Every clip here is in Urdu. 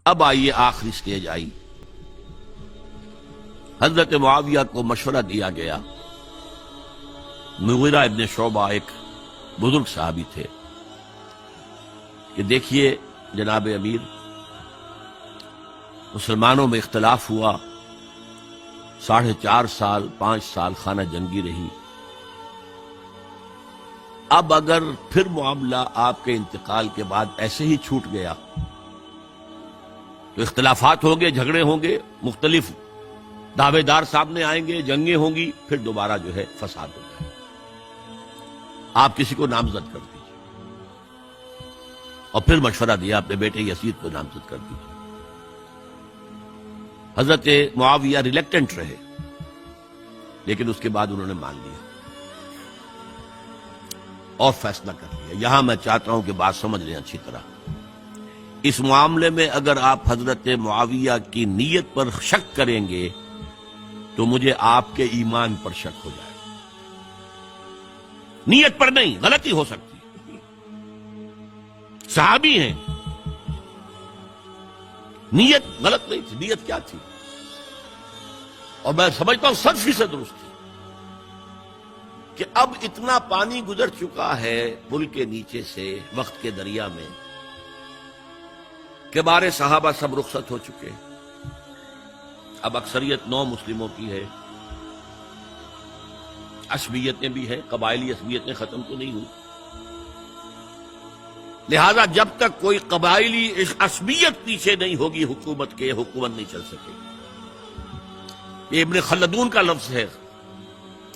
اب آئیے آخری سٹیج آئی. حضرت معاویہ کو مشورہ دیا گیا. مغیرہ ابن شعبہ ایک بزرگ صحابی تھے کہ دیکھیے جناب امیر، مسلمانوں میں اختلاف ہوا، 4.5 سال 5 سال خانہ جنگی رہی. اب اگر پھر معاملہ آپ کے انتقال کے بعد ایسے ہی چھوٹ گیا تو اختلافات ہوں گے، جھگڑے ہوں گے، مختلف دعوے دار سامنے آئیں گے، جنگیں ہوں گی، پھر دوبارہ جو ہے فساد ہو جائے. آپ کسی کو نامزد کر دیجیے. اور پھر مشورہ دیا اپنے بیٹے یزید کو نامزد کر دیجیے. حضرت معاویہ ریلیکٹنٹ رہے، لیکن اس کے بعد انہوں نے مان لیا اور فیصلہ کر لیا. یہاں میں چاہتا ہوں کہ بات سمجھ لیں اچھی طرح. اس معاملے میں اگر آپ حضرت معاویہ کی نیت پر شک کریں گے تو مجھے آپ کے ایمان پر شک ہو جائے گا. نیت پر نہیں، غلطی ہو سکتی. صحابی ہیں، نیت غلط نہیں تھی. نیت کیا تھی؟ اور میں سمجھتا ہوں 100% درست تھی کہ اب اتنا پانی گزر چکا ہے پل کے نیچے سے وقت کے دریا میں کہ بارے صحابہ سب رخصت ہو چکے. اب اکثریت 9 مسلموں کی ہے، عصبیتیں بھی ہیں، قبائلی عصبیتیں ختم تو نہیں ہوئی. لہذا جب تک کوئی قبائلی عصبیت پیچھے نہیں ہوگی حکومت کے، حکومت نہیں چل سکے گی. یہ ابن خلدون کا لفظ ہے،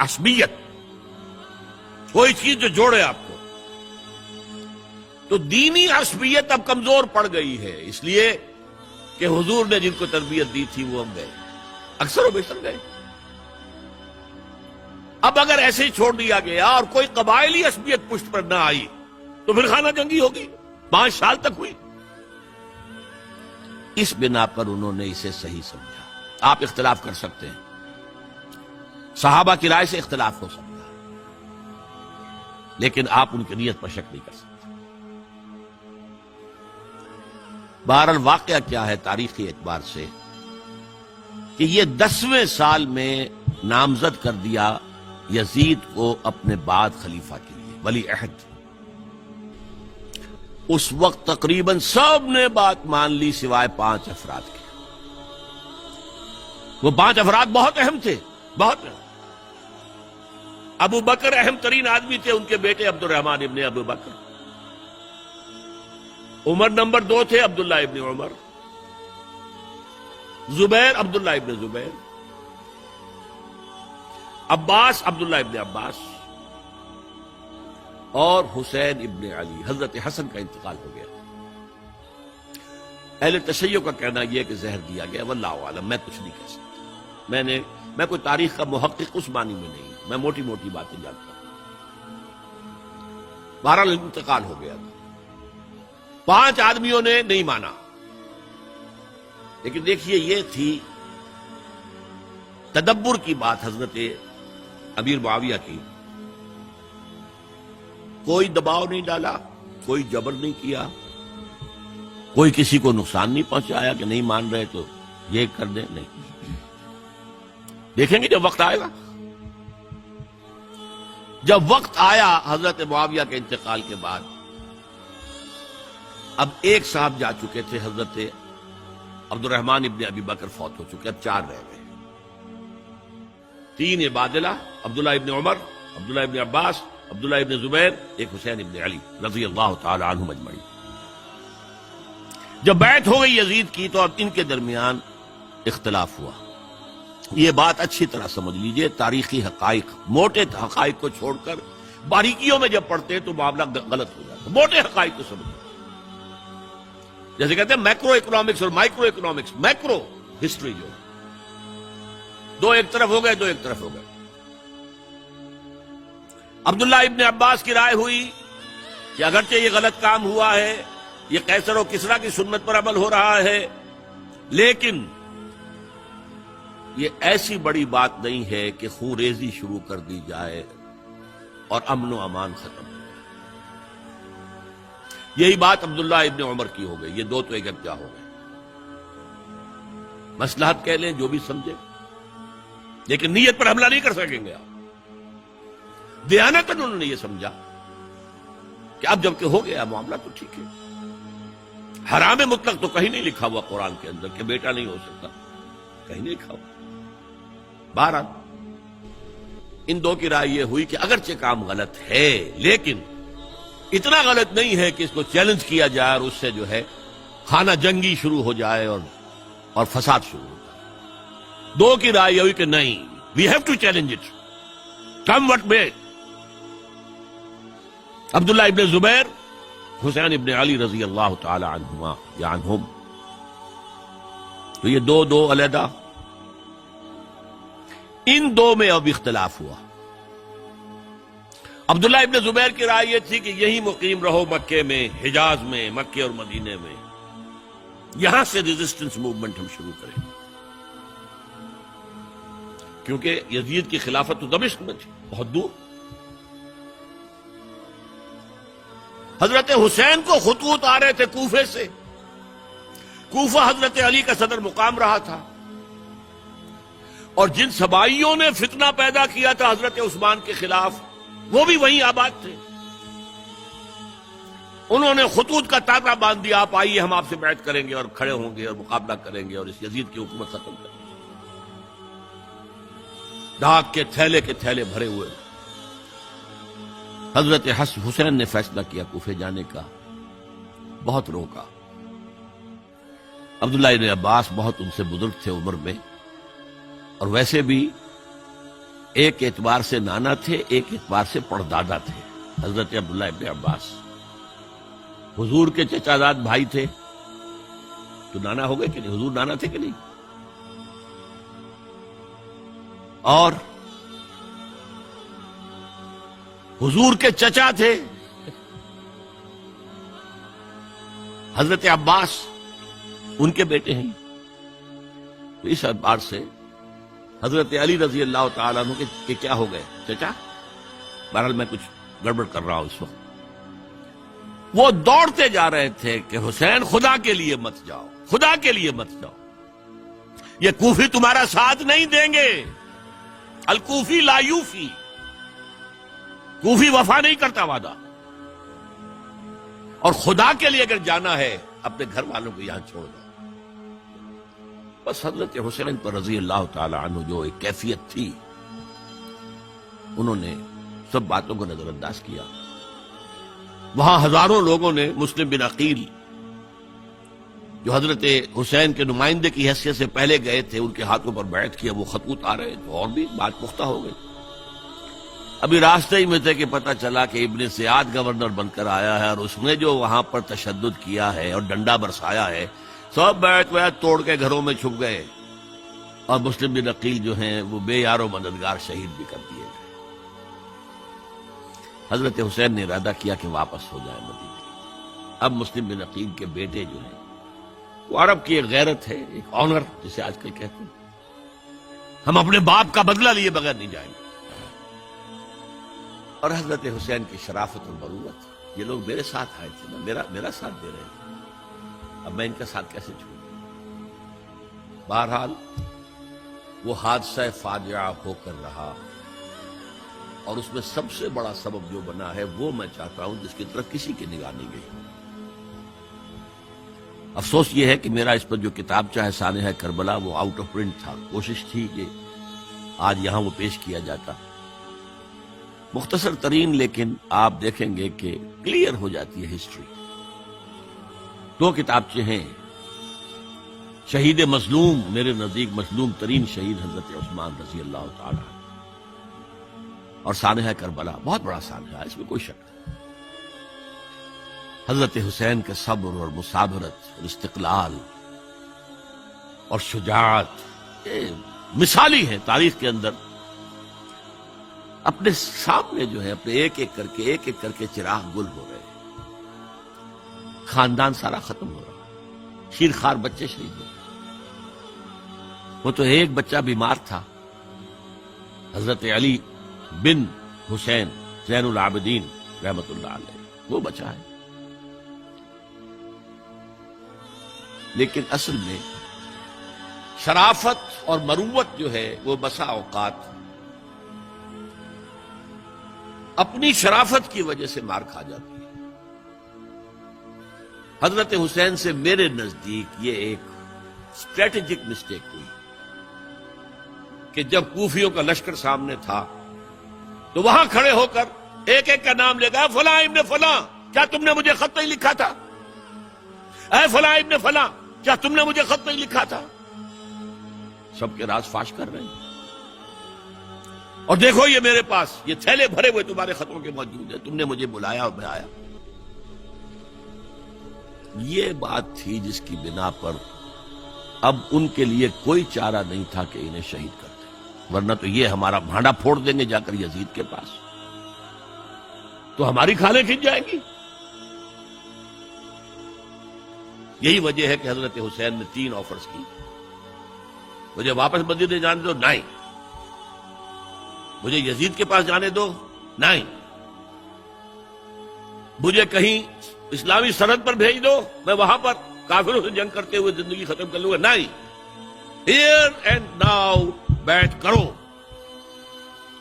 عصبیت، کوئی چیز جو جوڑے آپ کو. تو دینی عصبیت اب کمزور پڑ گئی ہے، اس لیے کہ حضور نے جن کو تربیت دی تھی وہ اب گئے، اکثر و بیشتر گئے. اب اگر ایسے ہی چھوڑ دیا گیا اور کوئی قبائلی عصبیت پشت پر نہ آئی تو پھر خانہ جنگی ہوگی. 5 سال تک ہوئی. اس بنا پر انہوں نے اسے صحیح سمجھا. آپ اختلاف کر سکتے ہیں، صحابہ کی رائے سے اختلاف ہو سکتا ہے، لیکن آپ ان کی نیت پر شک نہیں کر سکتے. بہرحال واقعہ کیا ہے تاریخی اعتبار سے کہ یہ 10ویں سال میں نامزد کر دیا یزید کو اپنے بعد خلیفہ کے لیے، ولی عہد. اس وقت تقریباً سب نے بات مان لی سوائے 5 افراد کے. وہ 5 افراد بہت اہم تھے، بہت اہم. ابو بکر اہم ترین آدمی تھے، ان کے بیٹے عبد الرحمن ابن ابو بکر. عمر نمبر 2 تھے، عبداللہ ابن عمر. زبیر عبداللہ ابن زبیر. عباس عبداللہ ابن عباس. اور حسین ابن علی. حضرت حسن کا انتقال ہو گیا. اہل تشیع کا کہنا یہ کہ زہر دیا گیا، واللہ اعلم، میں کچھ نہیں کہہ سکتا. میں کوئی تاریخ کا محقق اس معنی میں نہیں، میں موٹی موٹی باتیں جانتا ہوں. بہرحال انتقال ہو گیا. 5 آدمیوں نے نہیں مانا. لیکن دیکھیے یہ تھی تدبر کی بات حضرت امیر معاویہ کی. کوئی دباؤ نہیں ڈالا، کوئی جبر نہیں کیا، کوئی کسی کو نقصان نہیں پہنچایا کہ نہیں مان رہے تو یہ کر دیں. نہیں، دیکھیں گے جب وقت آئے گا. جب وقت آیا حضرت معاویہ کے انتقال کے بعد، اب ایک صاحب جا چکے تھے، حضرت عبد الرحمن ابن ابی بکر فوت ہو چکے، اب 4 رہ گئے. 3 عبادلہ، عبداللہ ابن عمر، عبداللہ ابن عباس، عبداللہ ابن زبیر، ایک حسین ابن علی رضی اللہ تعالی عنہم اجمعین. جب بیعت ہو گئی یزید کی تو اب ان کے درمیان اختلاف ہوا. یہ بات اچھی طرح سمجھ لیجئے. تاریخی حقائق، موٹے حقائق کو چھوڑ کر باریکیوں میں جب پڑھتے تو معاملہ غلط ہو جاتا. موٹے حقائق کو سمجھیں. جیسے کہتے ہیں میکرو اکنامکس اور مائکرو اکنامکس. میکرو ہسٹری جو 2 ایک طرف ہو گئے، 2 ایک طرف ہو گئے. عبداللہ ابن عباس کی رائے ہوئی کہ اگرچہ یہ غلط کام ہوا ہے، یہ قیصر و کسریٰ کی سنت پر عمل ہو رہا ہے، لیکن یہ ایسی بڑی بات نہیں ہے کہ خون ریزی شروع کر دی جائے اور امن و امان ختم ہو جائے. یہی بات عبداللہ ابن عمر کی ہو گئی. یہ 2 تو ایک جگہ ہو گئے. مصلحت کہہ لیں، جو بھی سمجھے، لیکن نیت پر حملہ نہیں کر سکیں گے آپ۔ دیانتاً انہوں نے یہ سمجھا کہ اب جب کہ ہو گیا معاملہ تو ٹھیک ہے۔ حرام مطلق تو کہیں نہیں لکھا ہوا قرآن کے اندر کہ بیٹا نہیں ہو سکتا، کہیں نہیں لکھا ہوا۔ بہرحال ان دو کی رائے یہ ہوئی کہ اگرچہ کام غلط ہے لیکن اتنا غلط نہیں ہے کہ اس کو چیلنج کیا جائے اور اس سے جو ہے خانہ جنگی شروع ہو جائے اور فساد شروع ہو جائے۔ دو کی رائے یہ ہوئی کہ نہیں، we have to challenge it come what may. عبداللہ ابن زبیر، حسین ابن علی رضی اللہ تعالی عنہما یا عنہم، تو یہ دو علیحدہ، ان دو میں اب اختلاف ہوا۔ عبداللہ ابن زبیر کی رائے یہ تھی کہ یہی مقیم رہو مکے میں، حجاز میں، مکے اور مدینے میں، یہاں سے ریزسٹنس موومنٹ ہم شروع کریں، کیونکہ یزید کی خلافت تو دمشق میں تھی، بہت دور۔ حضرت حسین کو خطوط آ رہے تھے کوفے سے، کوفہ حضرت علی کا صدر مقام رہا تھا، اور جن سبائیوں نے فتنہ پیدا کیا تھا حضرت عثمان کے خلاف وہ بھی وہیں آباد تھے۔ انہوں نے خطوط کا تاطا باندھ دیا، آپ آئیے ہم آپ سے بیعت کریں گے اور کھڑے ہوں گے اور مقابلہ کریں گے اور اس یزید کی حکومت ختم کریں گے۔ ڈاک کے تھیلے بھرے ہوئے۔ حضرت حسین نے فیصلہ کیا کوفے جانے کا، بہت روکا۔ عبداللہ ابن عباس بہت ان سے بزرگ تھے عمر میں، اور ویسے بھی ایک اعتبار سے نانا تھے، ایک اعتبار سے پڑدادا تھے حضرت عبداللہ ابن عباس۔ حضور کے چچا زاد بھائی تھے تو نانا ہو گئے کہ نہیں؟ حضور نانا تھے کہ نہیں؟ اور حضور کے چچا تھے حضرت عباس، ان کے بیٹے ہیں، تو اس اعتبار سے حضرت علی رضی اللہ تعالیٰ عنہ کے کیا ہو گئے؟ چچا۔ بہرحال میں کچھ گڑبڑ کر رہا ہوں اس وقت۔ وہ دوڑتے جا رہے تھے کہ حسین خدا کے لیے مت جاؤ، خدا کے لیے مت جاؤ، یہ کوفی تمہارا ساتھ نہیں دیں گے، الکوفی لا یوفی، کوفی وفا نہیں کرتا وعدہ، اور خدا کے لیے اگر جانا ہے اپنے گھر والوں کو یہاں چھوڑ دو۔ بس حضرت حسین پر رضی اللہ تعالی عنہ جو ایک کیفیت تھی، انہوں نے سب باتوں کو نظر انداز کیا۔ وہاں ہزاروں لوگوں نے مسلم بن عقیل جو حضرت حسین کے نمائندے کی حیثیت سے پہلے گئے تھے، ان کے ہاتھوں پر بیعت کیا، وہ خطوط آ رہے تھے اور بھی بات پختہ ہو گئی۔ ابھی راستے ہی میں تھے کہ پتہ چلا کہ ابن سیاد گورنر بن کر آیا ہے، اور اس نے جو وہاں پر تشدد کیا ہے اور ڈنڈا برسایا ہے، سب بیعت توڑ کے گھروں میں چھپ گئے، اور مسلم بن عقیل جو ہیں وہ بے یار و مددگار شہید بھی کر دیے گئے۔ حضرت حسین نے ارادہ کیا کہ واپس ہو جائے مدینے۔ اب مسلم بن عقیل کے بیٹے جو ہیں، وہ عرب کی ایک غیرت ہے، ایک آنر جسے آج کل کہتے ہیں، ہم اپنے باپ کا بدلہ لیے بغیر نہیں جائیں گے۔ اور حضرت حسین کی شرافت اور بروت، یہ لوگ میرے ساتھ آئے تھے نا، میرا ساتھ دے رہے تھے، اب میں ان کا ساتھ کیسے چھوڑوں؟ بہرحال وہ حادثہ فاجعہ ہو کر رہا، اور اس میں سب سے بڑا سبب جو بنا ہے وہ میں چاہتا ہوں جس کی طرف کسی کی نگاہ نہیں گئی۔ افسوس یہ ہے کہ میرا اس پر جو کتابچہ ہے سانحہ کربلا، وہ آؤٹ آف پرنٹ تھا۔ کوشش تھی کہ آج یہاں وہ پیش کیا جاتا، مختصر ترین، لیکن آپ دیکھیں گے کہ کلیئر ہو جاتی ہے ہسٹری۔ دو کتابچے ہیں، شہید مظلوم، میرے نزدیک مظلوم ترین شہید حضرت عثمان رضی اللہ تعالی عنہ، اور سانحہ کربلا، بہت بڑا سانحہ ہے، اس میں کوئی شک نہیں۔ حضرت حسین کے صبر اور مثابرت اور استقلال اور شجاعت مثالی ہیں تاریخ کے اندر۔ اپنے سامنے جو ہے اپنے ایک ایک کر کے چراغ گل ہو رہے ہیں، خاندان سارا ختم ہو رہا، شیرخوار بچے شہید ہو گئے۔ وہ تو ایک بچہ بیمار تھا، حضرت علی بن حسین زین العابدین رحمت اللہ علیہ، وہ بچا ہے، لیکن اصل میں شرافت اور مروت جو ہے وہ بسا اوقات اپنی شرافت کی وجہ سے مار کھا جاتی ہے. حضرت حسین سے میرے نزدیک یہ ایک اسٹریٹجک مسٹیک ہوئی کہ جب کوفیوں کا لشکر سامنے تھا تو وہاں کھڑے ہو کر ایک ایک کا نام لے گا، فلاں ابن فلاں کیا تم نے مجھے خط نہیں لکھا تھا؟ اے فلاں ابن فلاں کیا تم نے مجھے خط نہیں لکھا تھا؟ سب کے راز فاش کر رہے ہیں. اور دیکھو یہ میرے پاس یہ تھیلے بھرے ہوئے تمہارے خطوں کے موجود ہیں، تم نے مجھے بلایا اور میں آیا. یہ بات تھی جس کی بنا پر اب ان کے لیے کوئی چارہ نہیں تھا کہ انہیں شہید کر دیں، ورنہ تو یہ ہمارا بھانڈا پھوڑ دیں گے جا کر یزید کے پاس، تو ہماری کھالیں کھنچ جائیں گی. یہی وجہ ہے کہ حضرت حسین نے 3 آفرز کی. مجھے واپس مدینے جانے دو، نہیں. مجھے یزید کے پاس جانے دو، نہیں. مجھے کہیں اسلامی سرحد پر بھیج دو، میں وہاں پر کافروں سے جنگ کرتے ہوئے زندگی ختم کر لوں گا، نہیں. ہیئر اینڈ ناؤ بیٹھ کرو.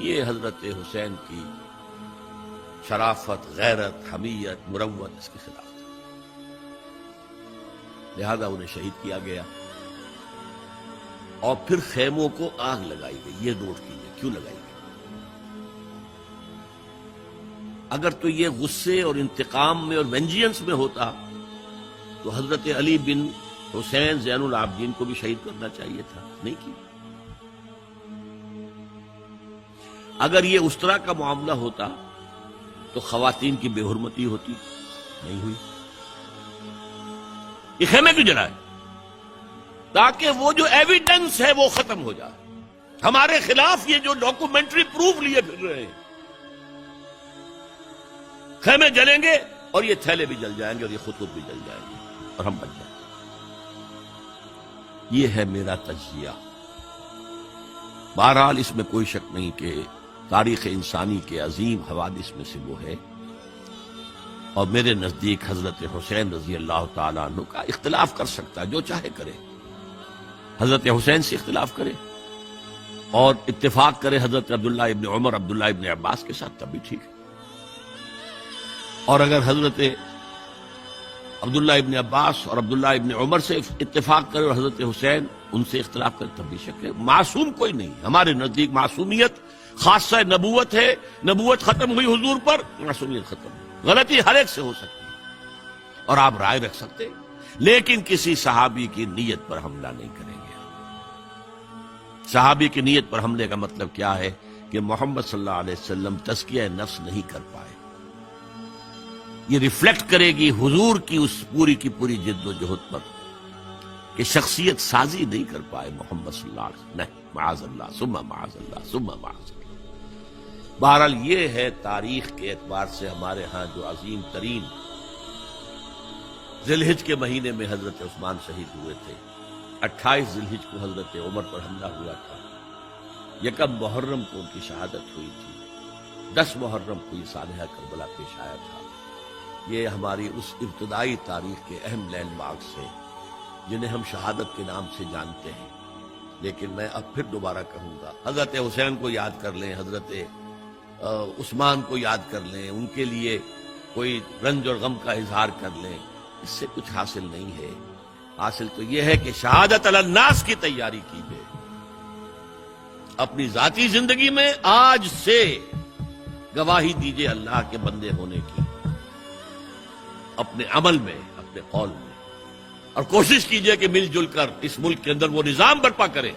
یہ حضرت حسین کی شرافت، غیرت، حمیت، مروت اس کے خلاف تھا. لہذا انہیں شہید کیا گیا اور پھر خیموں کو آگ لگائی گئی. یہ نوٹ کیجیے کیوں لگائی گئی. اگر تو یہ غصے اور انتقام میں اور وینجینس میں ہوتا تو حضرت علی بن حسین زین العابدین کو بھی شہید کرنا چاہیے تھا، نہیں کیا. اگر یہ اس طرح کا معاملہ ہوتا تو خواتین کی بے حرمتی ہوتی، نہیں ہوئی. یہ خیمے کیوں جلائے؟ تاکہ وہ جو ایویڈنس ہے وہ ختم ہو جائے. ہمارے خلاف یہ جو ڈاکومنٹری پروف لیے پھر رہے ہیں، خیمے جلیں گے اور یہ تھیلے بھی جل جائیں گے اور یہ خطوط بھی جل جائیں گے اور ہم بچ جائیں گے. یہ ہے میرا تجزیہ. بہرحال اس میں کوئی شک نہیں کہ تاریخ انسانی کے عظیم حوادث میں سے وہ ہے، اور میرے نزدیک حضرت حسین رضی اللہ تعالیٰ عنہ کا اختلاف کر سکتا ہے، جو چاہے کرے. حضرت حسین سے اختلاف کرے اور اتفاق کرے حضرت عبداللہ ابن عمر، عبداللہ ابن عباس کے ساتھ، تب بھی ٹھیک ہے. اور اگر حضرت عبداللہ ابن عباس اور عبداللہ ابن عمر سے اتفاق کرے اور حضرت حسین ان سے اختلاف کرے، تب بھی شک ہے. معصوم کوئی نہیں. ہمارے نزدیک معصومیت خاصہ نبوت ہے. نبوت ختم ہوئی حضور پر، معصومیت ختم ہوئی. غلطی ہر ایک سے ہو سکتی اور آپ رائے رکھ سکتے، لیکن کسی صحابی کی نیت پر حملہ نہیں کریں گے. صحابی کی نیت پر حملے کا مطلب کیا ہے کہ محمد صلی اللہ علیہ وسلم تزکیہ نفس نہیں کر پائے. یہ ریفلیکٹ کرے گی حضور کی اس پوری کی پوری جد و جہد پر کہ شخصیت سازی نہیں کر پائے محمد صلی اللہ علیہ وسلم. نہیں، معاذ اللہ ثم معاذ اللہ ثم معاذ اللہ. بہرحال یہ ہے تاریخ کے اعتبار سے ہمارے ہاں جو عظیم ترین ذی الحج کے مہینے میں حضرت عثمان شہید ہوئے تھے. 28 ذی الحج کو حضرت عمر پر حملہ ہوا تھا. 1 محرم کو ان کی شہادت ہوئی تھی. 10 محرم کو یہ سانحہ کربلا پیش آیا تھا. یہ ہماری اس ابتدائی تاریخ کے اہم لینڈ مارکس ہیں جنہیں ہم شہادت کے نام سے جانتے ہیں. لیکن میں اب پھر دوبارہ کہوں گا، حضرت حسین کو یاد کر لیں، حضرت عثمان کو یاد کر لیں، ان کے لیے کوئی رنج اور غم کا اظہار کر لیں، اس سے کچھ حاصل نہیں ہے. حاصل تو یہ ہے کہ شہادت علی الناس کی تیاری کیجیے. اپنی ذاتی زندگی میں آج سے گواہی دیجیے اللہ کے بندے ہونے کی، اپنے عمل میں، اپنے قول میں، اور کوشش کیجیے کہ مل جل کر اس ملک کے اندر وہ نظام برپا کرے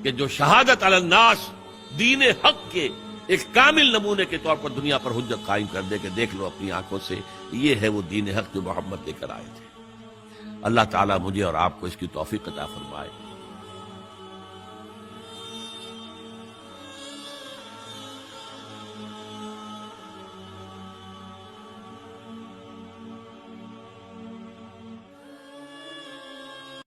کہ جو شہادت علی الناس دین حق کے ایک کامل نمونے کے طور پر دنیا پر حجت قائم کر دے کہ دیکھ لو اپنی آنکھوں سے، یہ ہے وہ دین حق جو محمد لے کر آئے تھے. اللہ تعالیٰ مجھے اور آپ کو اس کی توفیق عطا فرمائے.